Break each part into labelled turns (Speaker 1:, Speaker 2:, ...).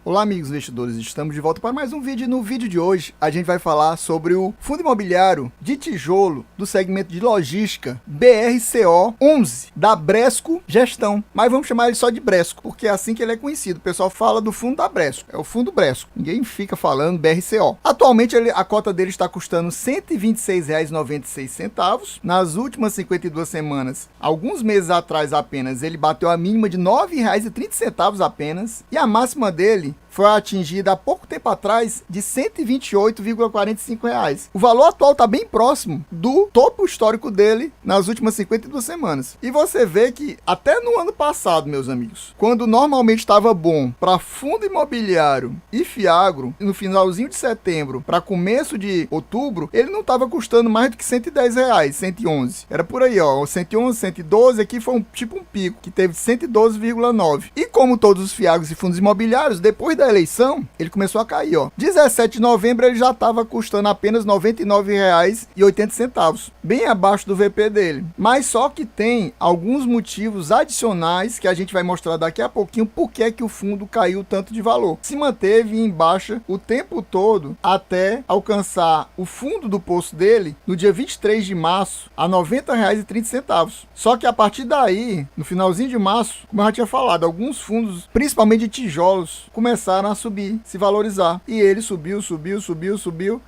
Speaker 1: Olá amigos investidores, estamos de volta para mais um vídeo e no vídeo de hoje a gente vai falar sobre o fundo imobiliário de tijolo do segmento de logística BRCO 11 da Bresco Gestão, mas vamos chamar ele só de Bresco, porque é assim que ele é conhecido. O pessoal fala do fundo da Bresco, é o fundo Bresco, ninguém fica falando BRCO. Atualmente a cota dele está custando R$ 126,96. Nas últimas 52 semanas, alguns meses atrás apenas, ele bateu a mínima de R$ 9,30 apenas e a máxima dele foi atingida há pouco tempo atrás de R$ 128,45. O valor atual está bem próximo do topo histórico dele nas últimas 52 semanas. E você vê que até no ano passado, meus amigos, quando normalmente estava bom para fundo imobiliário e Fiagro, no finalzinho de setembro para começo de outubro, ele não estava custando mais do que R$ 110, 111. Era por aí, ó, 111, 112, aqui foi um pico que teve 112,9. E como todos os Fiagros e fundos imobiliários, depois da eleição, ele começou a cair, ó. 17 de novembro ele já estava custando apenas R$ 99,80, bem abaixo do VP dele. Mas só que tem alguns motivos adicionais que a gente vai mostrar daqui a pouquinho por que é que o fundo caiu tanto de valor. Se manteve em baixa o tempo todo até alcançar o fundo do poço dele no dia 23 de março a R$ 90,30. Só que a partir daí, no finalzinho de março, como eu já tinha falado, alguns fundos, principalmente de tijolos, começaram a subir, se valorizar. E ele subiu,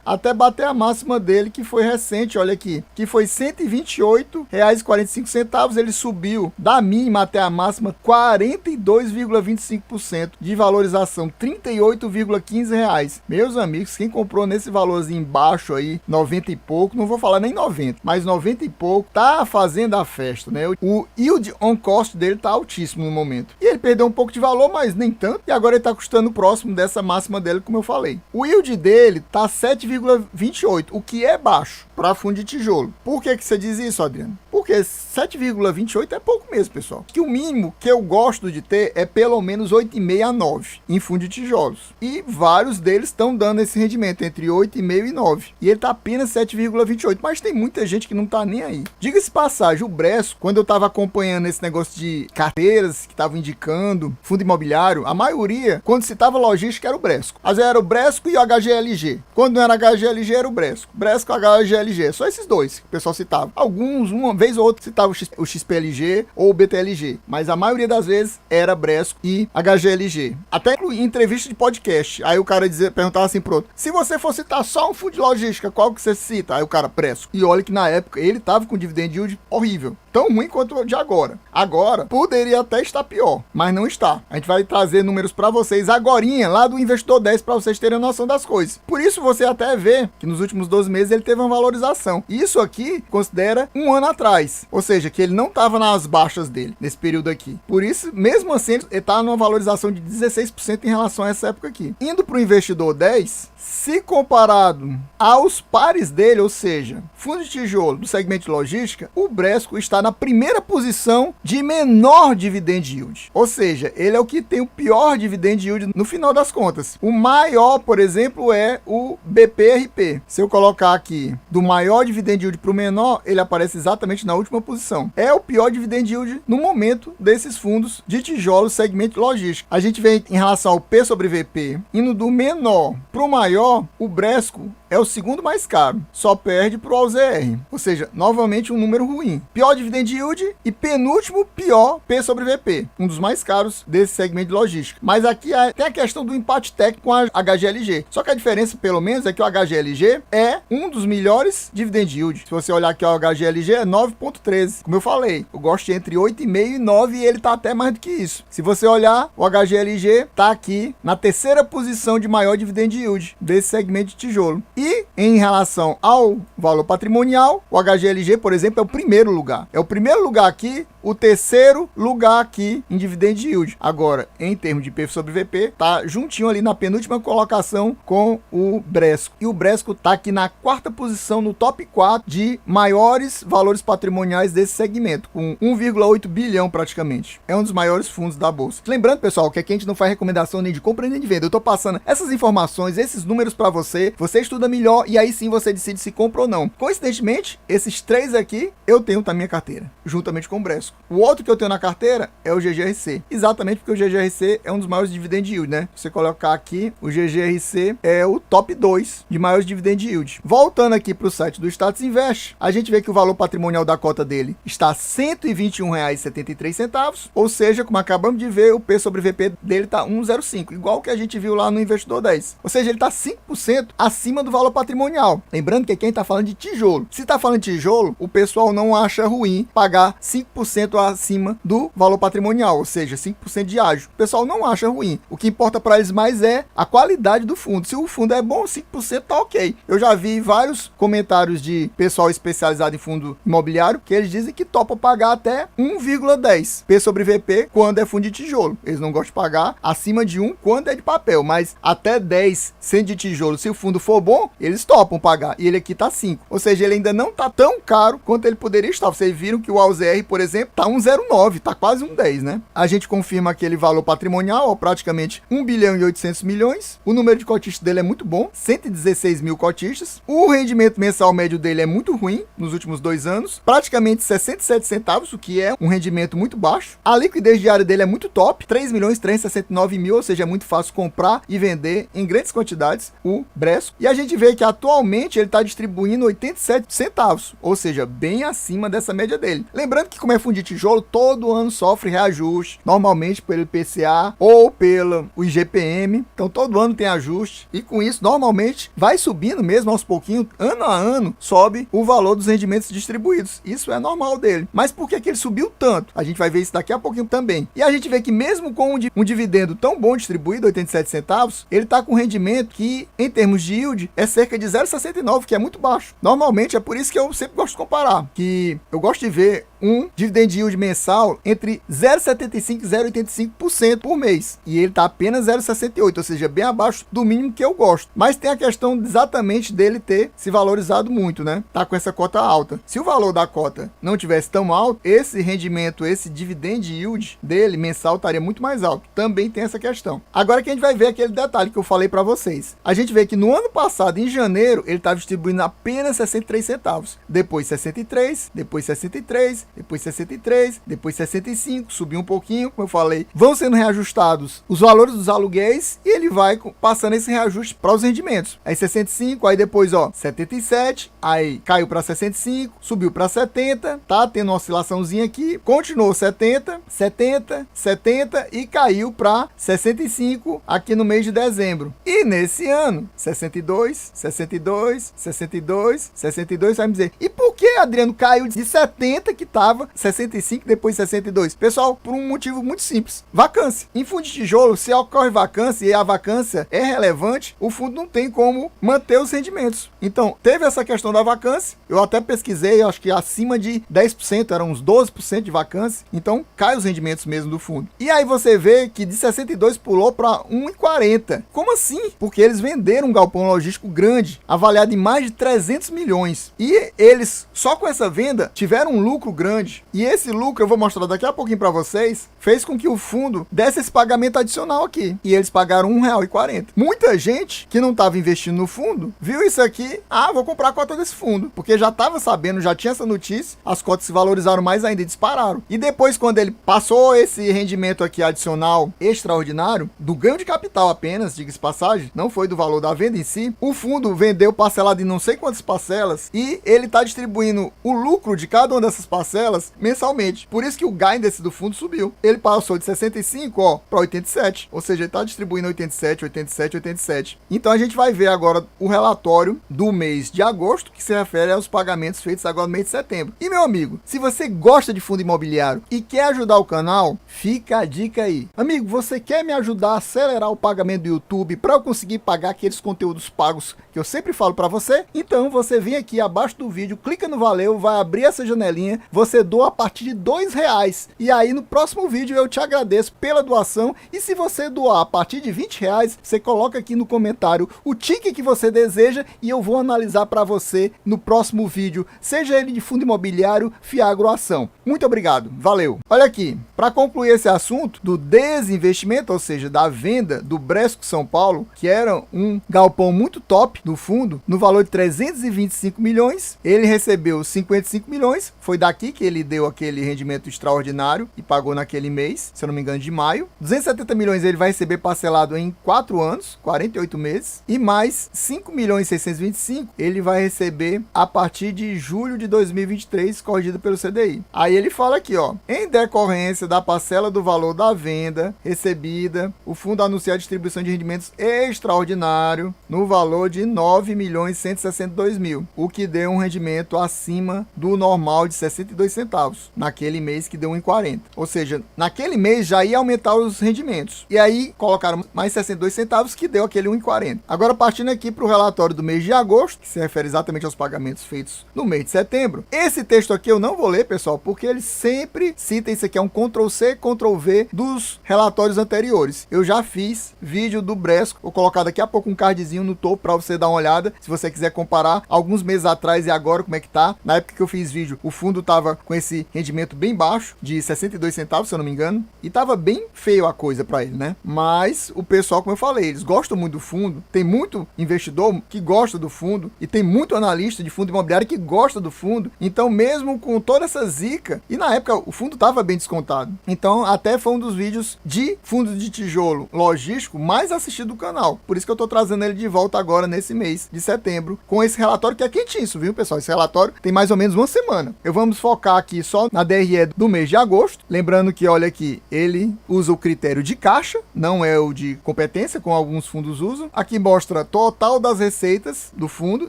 Speaker 1: até bater a máxima dele, que foi recente, olha aqui, que foi R$ 128,45. Ele subiu da mínima até a máxima 42,25% de valorização, R$ 38,15. Meus amigos, quem comprou nesse valorzinho embaixo aí, 90 e pouco, não vou falar nem 90, mas 90 e pouco, tá fazendo a festa, né? O yield on cost dele tá altíssimo no momento. E ele perdeu um pouco de valor, mas nem tanto, e agora ele tá custando próximo dessa máxima dele, como eu falei. O yield dele tá 7,28, o que é baixo para fundo de tijolo. Por que você diz isso, Adriano? Porque 7,28 é pouco mesmo, pessoal. Que o mínimo que eu gosto de ter é pelo menos 8,5 a 9 em fundo de tijolos. E vários deles estão dando esse rendimento entre 8,5 e 9. E ele tá apenas 7,28, mas tem muita gente que não tá nem aí. Diga-se passagem, o Bresco, quando eu tava acompanhando esse negócio de carteiras que estavam indicando fundo imobiliário, a maioria, quando citava logística, era o Bresco. Às vezes era o Bresco e o HGLG. Quando não era HGLG, era o Bresco. Bresco, HGLG. Só esses dois que o pessoal citava. Alguns, uma vez ou outra, citava o XPLG ou o BTLG. Mas a maioria das vezes era Bresco e HGLG. Até em entrevista de podcast. Aí o cara perguntava assim pro outro: se você for citar só um fundo de logística, qual que você cita? Aí o cara, Bresco. E olha que na época ele tava com dividend yield horrível. Tão ruim quanto o de agora. Agora, poderia até estar pior, mas não está. A gente vai trazer números para vocês agorinha, lá do Investidor 10, para vocês terem noção das coisas. Por isso, você até vê que nos últimos 12 meses ele teve uma valorização. Isso aqui considera um ano atrás. Ou seja, que ele não estava nas baixas dele, nesse período aqui. Por isso, mesmo assim, ele está numa valorização de 16% em relação a essa época aqui. Indo para o Investidor 10, se comparado aos pares dele, ou seja, fundo de tijolo do segmento de logística, o Bresco está na primeira posição de menor dividend yield. Ou seja, ele é o que tem o pior dividend yield no final das contas. O maior, por exemplo, é o BPRP. Se eu colocar aqui do maior dividend yield para o menor, ele aparece exatamente na última posição. É o pior dividend yield no momento desses fundos de tijolo segmento de logística. A gente vê em relação ao P sobre VP, indo do menor para o maior, o Bresco é o segundo mais caro, só perde para o ALZR, ou seja, novamente um número ruim. Pior dividend yield e penúltimo pior P sobre VP, um dos mais caros desse segmento de logística. Mas aqui tem a questão do empate técnico com a HGLG, só que a diferença pelo menos é que o HGLG é um dos melhores dividend yield. Se você olhar aqui o HGLG é 9,13, como eu falei, eu gosto de entre 8,5 e 9 e ele tá até mais do que isso. Se você olhar, o HGLG tá aqui na terceira posição de maior dividend yield desse segmento de tijolo. E em relação ao valor patrimonial, o HGLG, por exemplo, é o primeiro lugar. É o primeiro lugar aqui, o terceiro lugar aqui em dividend yield. Agora, em termos de P sobre VP, tá juntinho ali na penúltima colocação com o Bresco. E o Bresco tá aqui na quarta posição no top 4 de maiores valores patrimoniais desse segmento, com 1,8 bilhão praticamente. É um dos maiores fundos da bolsa. Lembrando, pessoal, que aqui a gente não faz recomendação nem de compra nem de venda. Eu tô passando essas informações, esses números para você. Você estuda melhor e aí sim você decide se compra ou não. Coincidentemente, esses três aqui eu tenho na minha carteira. carteira, juntamente com o Bresco. O outro que eu tenho na carteira é o GGRC, exatamente porque o GGRC é um dos maiores dividend yield, né? Se você colocar aqui, o GGRC é o top 2 de maiores dividend yield. Voltando aqui para o site do Status Invest, a gente vê que o valor patrimonial da cota dele está R$ 121,73, ou seja, como acabamos de ver, o P sobre VP dele está 1,05, igual que a gente viu lá no Investidor 10. Ou seja, ele está 5% acima do valor patrimonial. Lembrando que quem está falando de tijolo. Se está falando de tijolo, o pessoal não acha ruim pagar 5% acima do valor patrimonial, ou seja, 5% de ágio. O pessoal não acha ruim. O que importa para eles mais é a qualidade do fundo. Se o fundo é bom, 5% tá ok. Eu já vi vários comentários de pessoal especializado em fundo imobiliário que eles dizem que topa pagar até 1,10 P sobre VP quando é fundo de tijolo. Eles não gostam de pagar acima de 1 quando é de papel, mas até 10 sendo de tijolo, se o fundo for bom, eles topam pagar. E ele aqui tá 5. Ou seja, ele ainda não tá tão caro quanto ele poderia estar. Vocês viram que o AUZR, por exemplo, tá 1,09, tá quase 1,10, né? A gente confirma aquele valor patrimonial, ó, praticamente 1 bilhão e 800 milhões. O número de cotistas dele é muito bom, 116 mil cotistas. O rendimento mensal médio dele é muito ruim nos últimos 2 anos, praticamente 67 centavos, o que é um rendimento muito baixo. A liquidez diária dele é muito top, 3.369.000, ou seja, é muito fácil comprar e vender em grandes quantidades o Bresco. E a gente vê que atualmente ele está distribuindo 87 centavos, ou seja, bem acima dessa média dele. Lembrando que como é fundo de tijolo, todo ano sofre reajuste, normalmente pelo IPCA ou pelo IGPM, então todo ano tem ajuste, e com isso normalmente vai subindo mesmo aos pouquinhos, ano a ano sobe o valor dos rendimentos distribuídos. Isso é normal dele. Mas por que ele subiu tanto? A gente vai ver isso daqui a pouquinho também. E a gente vê que mesmo com um dividendo tão bom distribuído, 87 centavos, ele está com rendimento que, em termos de yield, é cerca de 0,69, que é muito baixo. Normalmente é por isso que eu sempre gosto de comparar, que eu gosto de ver um dividend yield mensal entre 0,75% e 0,85% por mês. E ele está apenas 0,68%, ou seja, bem abaixo do mínimo que eu gosto. Mas tem a questão exatamente dele ter se valorizado muito, né? Tá com essa cota alta. Se o valor da cota não tivesse tão alto, esse rendimento, esse dividend yield dele mensal estaria muito mais alto. Também tem essa questão. Agora que a gente vai ver aquele detalhe que eu falei para vocês. A gente vê que no ano passado, em janeiro, ele estava distribuindo apenas 63 centavos. Depois 63, depois 63, depois 63, depois 65, subiu um pouquinho, como eu falei, vão sendo reajustados os valores dos aluguéis e ele vai passando esse reajuste para os rendimentos. Aí 65, aí depois, ó, 77, aí caiu para 65, subiu para 70, tá tendo uma oscilaçãozinha aqui, continuou 70, 70, 70 e caiu para 65 aqui no mês de dezembro. E nesse ano, 62, 62, 62, 62, vai me dizer, e por que, Adriano, caiu de 70 que tava 65, depois 62? Pessoal, por um motivo muito simples. Vacância. Em fundo de tijolo, se ocorre vacância e a vacância é relevante, o fundo não tem como manter os rendimentos. Então, teve essa questão da vacância. Eu até pesquisei, acho que acima de 10%, eram uns 12% de vacância. Então, cai os rendimentos mesmo do fundo. E aí você vê que de 62 pulou para 1,40. Como assim? Porque eles venderam um galpão logístico grande, avaliado em mais de 300 milhões. E eles, só com essa venda, tiveram um lucro grande. E esse lucro, eu vou mostrar daqui a pouquinho para vocês, fez com que o fundo desse esse pagamento adicional aqui. E eles pagaram R$1,40. Muita gente que não estava investindo no fundo, viu isso aqui, vou comprar a cota desse fundo. Porque já estava sabendo, já tinha essa notícia, as cotas se valorizaram mais ainda e dispararam. E depois, quando ele passou esse rendimento aqui adicional extraordinário, do ganho de capital apenas, diga-se passagem, não foi do valor da venda em si, o fundo vendeu parcelado em não sei quantas parcelas e ele está distribuindo o lucro de cada uma dessas parcelas mensalmente. Por isso que o gain desse do fundo subiu. Ele passou de 65, para 87. Ou seja, ele está distribuindo 87, 87, 87. Então a gente vai ver agora o relatório do mês de agosto, que se refere aos pagamentos feitos agora no mês de setembro. E meu amigo, se você gosta de fundo imobiliário e quer ajudar o canal, fica a dica aí. Amigo, você quer me ajudar a acelerar o pagamento do YouTube para eu conseguir pagar aqueles conteúdos pagos que eu sempre falo para você? Então você vem aqui abaixo do vídeo, clica no valeu, vai abrir essa janelinha, você doa a partir de R$2. E aí no próximo vídeo eu te agradeço pela doação. E se você doar a partir de R$20, você coloca aqui no comentário o ticket que você deseja e eu vou analisar para você no próximo vídeo, seja ele de fundo imobiliário, Fiagro ou ação. Muito obrigado, valeu! Olha aqui, para concluir esse assunto do desinvestimento, ou seja, da venda do Bresco São Paulo, que era um galpão muito top do fundo, no valor de 325 milhões, ele recebeu 55 milhões, Foi daqui que ele deu aquele rendimento extraordinário e pagou naquele mês, se eu não me engano, de maio. 270 milhões ele vai receber parcelado em 4 anos, 48 meses. E mais 5 milhões e 625 ele vai receber a partir de julho de 2023, corrigido pelo CDI. Aí ele fala aqui, ó, em decorrência da parcela do valor da venda recebida, o fundo anuncia a distribuição de rendimentos extraordinário no valor de 9 milhões e 162 mil, o que deu um rendimento acima do normal de 62 centavos, naquele mês que deu 1,40. Ou seja, naquele mês já ia aumentar os rendimentos. E aí colocaram mais 62 centavos, que deu aquele 1,40. Agora, partindo aqui para o relatório do mês de agosto, que se refere exatamente aos pagamentos feitos no mês de setembro. Esse texto aqui eu não vou ler, pessoal, porque ele sempre cita isso aqui, é um Ctrl+C, Ctrl+V dos relatórios anteriores. Eu já fiz vídeo do Bresco, vou colocar daqui a pouco um cardzinho no topo para você dar uma olhada, se você quiser comparar alguns meses atrás e agora como é que tá. Na época que eu fiz vídeo, o fundo tava com esse rendimento bem baixo, de 62 centavos, se eu não me engano, e tava bem feio a coisa para ele, né? Mas o pessoal, como eu falei, eles gostam muito do fundo, tem muito investidor que gosta do fundo e tem muito analista de fundo imobiliário que gosta do fundo. Então, mesmo com toda essa zica, e na época o fundo tava bem descontado, então até foi um dos vídeos de fundo de tijolo logístico mais assistido do canal. Por isso que eu tô trazendo ele de volta agora nesse mês de setembro, com esse relatório que é quentíssimo, viu, pessoal? Esse relatório tem mais ou menos uma semana. Eu vamos focar aqui só na DRE do mês de agosto, lembrando que, olha aqui, ele usa o critério de caixa, não é o de competência, como alguns fundos usam. Aqui mostra total das receitas do fundo,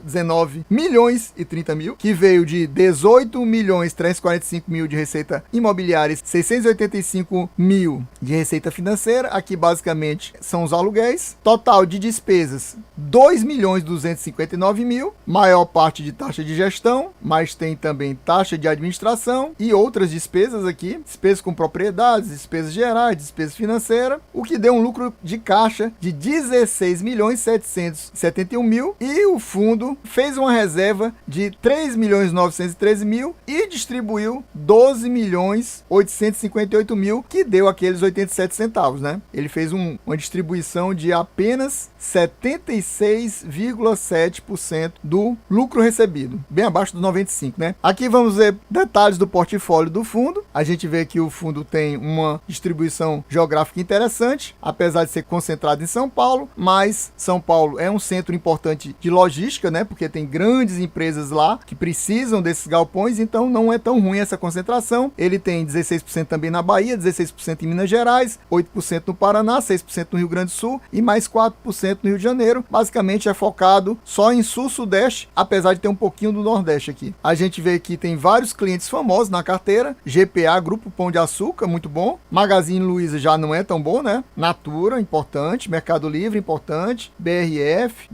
Speaker 1: 19 milhões e 30 mil, que veio de 18 milhões 345 mil de receita imobiliária, 685 mil de receita financeira. Aqui basicamente são os aluguéis. Total de despesas, 2 milhões 259 mil, maior parte de taxa de gestão, mas tem também taxa de administração e outras despesas aqui, despesas com propriedades, despesas gerais, despesas financeiras, o que deu um lucro de caixa de 16 milhões 771 mil, e o fundo fez uma reserva de 3 milhões 913 mil e distribuiu 12 milhões 858 mil, que deu aqueles 87 centavos, né? Ele fez uma distribuição de apenas 76,7% do lucro recebido, bem abaixo dos 95, né? Aqui vamos ver detalhes do portfólio do fundo. A gente vê que o fundo tem uma distribuição geográfica interessante, apesar de ser concentrado em São Paulo, mas São Paulo é um centro importante de logística, né? Porque tem grandes empresas lá que precisam desses galpões, então não é tão ruim essa concentração. Ele tem 16% também na Bahia, 16% em Minas Gerais, 8% no Paraná, 6% no Rio Grande do Sul e mais 4% no Rio de Janeiro. Basicamente é focado só em Sul-Sudeste, apesar de ter um pouquinho do Nordeste aqui. A gente vê que tem vários clientes famosos na carteira. GPA, Grupo Pão de Açúcar, muito bom. Magazine Luiza já não é tão bom, né? Natura, importante. Mercado Livre, importante. BRF,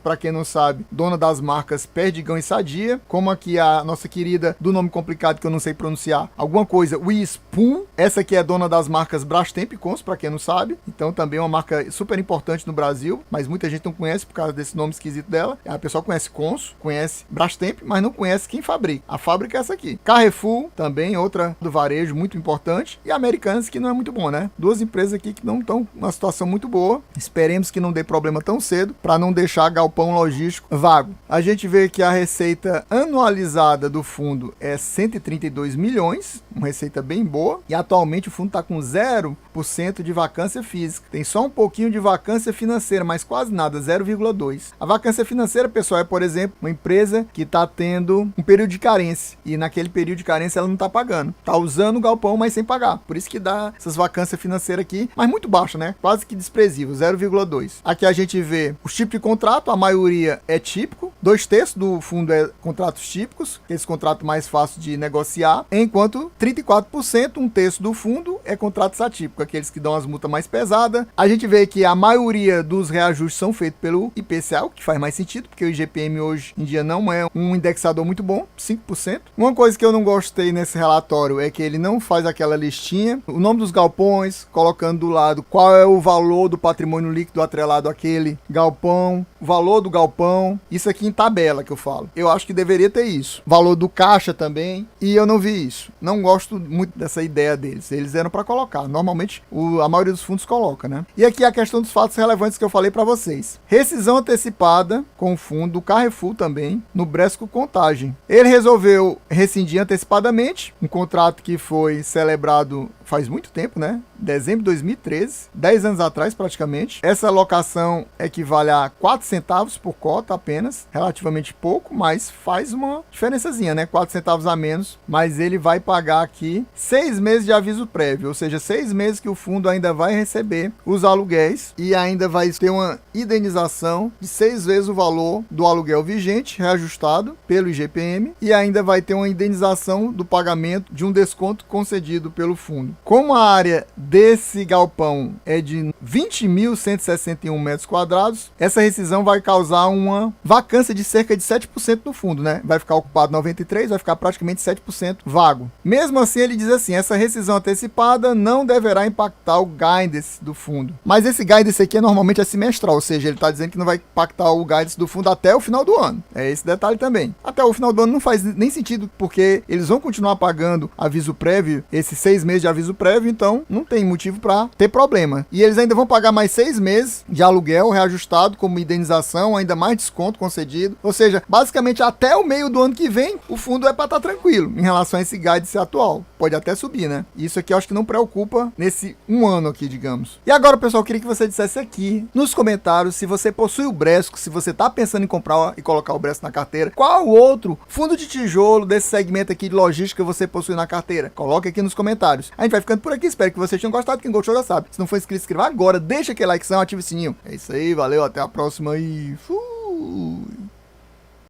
Speaker 1: para quem não sabe, dona das marcas Perdigão e Sadia. Como aqui a nossa querida, do nome complicado que eu não sei pronunciar, alguma coisa, Wispun. Essa aqui é dona das marcas Brastemp e Consul, para quem não sabe. Então também é uma marca super importante no Brasil, mas muita gente não conhece por causa desse nome esquisito dela. A pessoa conhece Consul, conhece Brastemp, mas não conhece quem fabrica. A fábrica é essa aqui. Carrefour, também outra do varejo muito importante. E Americanas, que não é muito bom, né? Duas empresas aqui que não estão numa situação muito boa. Esperemos que não dê problema tão cedo, para não deixar galpão logístico vago. A gente vê que a receita anualizada do fundo é 132 milhões, uma receita bem boa. E atualmente o fundo está com 0% de vacância física. Tem só um pouquinho de vacância financeira, mas quase nada, 0,2%. A vacância financeira, pessoal, é, por exemplo, uma empresa que está tendo um período de carência. E naquele período de carência ela não está pagando. Está usando o galpão, mas sem pagar. Por isso que dá essas vacâncias financeiras aqui, mas muito baixa, né? Quase que desprezível, 0,2%. Aqui a gente vê os tipos de contrato, a maioria é típico. 2/3 do fundo é contratos típicos, esse contrato mais fácil de negociar, enquanto 34%, 1/3 do fundo é contratos atípicos, aqueles que dão as multas mais pesadas. A gente vê que a maioria dos reajustes são feitos pelo IPCA, o que faz mais sentido, porque o IGPM hoje em dia não é um indexador muito bom, 5%. Uma coisa que eu não gostei nesse relatório é que ele não faz aquela listinha, o nome dos galpões, colocando do lado qual é o valor do patrimônio líquido atrelado àquele galpão, o valor do galpão, isso aqui em tabela que eu falo. Eu acho que deveria ter isso. Valor do caixa também, e eu não vi isso. Não gosto muito dessa ideia deles. Eles eram para colocar. Normalmente normalmente a maioria dos fundos coloca, né? E aqui a questão dos fatos relevantes que eu falei para vocês. Rescisão antecipada com o fundo Carrefour também, no Bresco Contagem. Ele resolveu rescindir antecipadamente, um contrato que foi celebrado faz muito tempo, né? Dezembro de 2013, 10 anos atrás praticamente. Essa alocação equivale a 4 centavos por cota apenas, relativamente pouco, mas faz uma diferençazinha, né? 4 centavos a menos, mas ele vai pagar aqui 6 meses de aviso prévio, ou seja, 6 meses que o fundo ainda vai receber os aluguéis e ainda vai ter uma indenização de 6 vezes o valor do aluguel vigente, reajustado pelo IGPM, e ainda vai ter uma indenização do pagamento de um desconto concedido pelo fundo. Como a área desse galpão é de 20.161 metros quadrados, essa rescisão vai causar uma vacância de cerca de 7% no fundo, né? Vai ficar ocupado 93%, vai ficar praticamente 7% vago. Mesmo assim, ele diz assim, essa rescisão antecipada não deverá impactar o guidance do fundo. Mas esse guidance aqui normalmente é semestral, ou seja, ele está dizendo que não vai impactar o guidance do fundo até o final do ano. É esse detalhe também. Até o final do ano não faz nem sentido, porque eles vão continuar pagando aviso prévio, esses 6 meses de aviso prévio, então não tem motivo para ter problema. E eles ainda vão pagar mais 6 meses de aluguel reajustado como indenização, ainda mais desconto concedido. Ou seja, basicamente até o meio do ano que vem, o fundo é para estar tranquilo em relação a esse guidance atual. Pode até subir, né? Isso aqui eu acho que não preocupa nesse um ano aqui, digamos. E agora, pessoal, eu queria que você dissesse aqui nos comentários se você possui o Bresco, se você tá pensando em comprar e colocar o Bresco na carteira, qual outro fundo de tijolo desse segmento aqui de logística você possui na carteira? Coloque aqui nos comentários. A gente vai ficando por aqui, espero que vocês tenham gostado. Quem gostou já sabe. Se não for inscrito, inscreva agora, deixa aquele likezão, ativa o sininho. É isso aí, valeu, até a próxima e fui!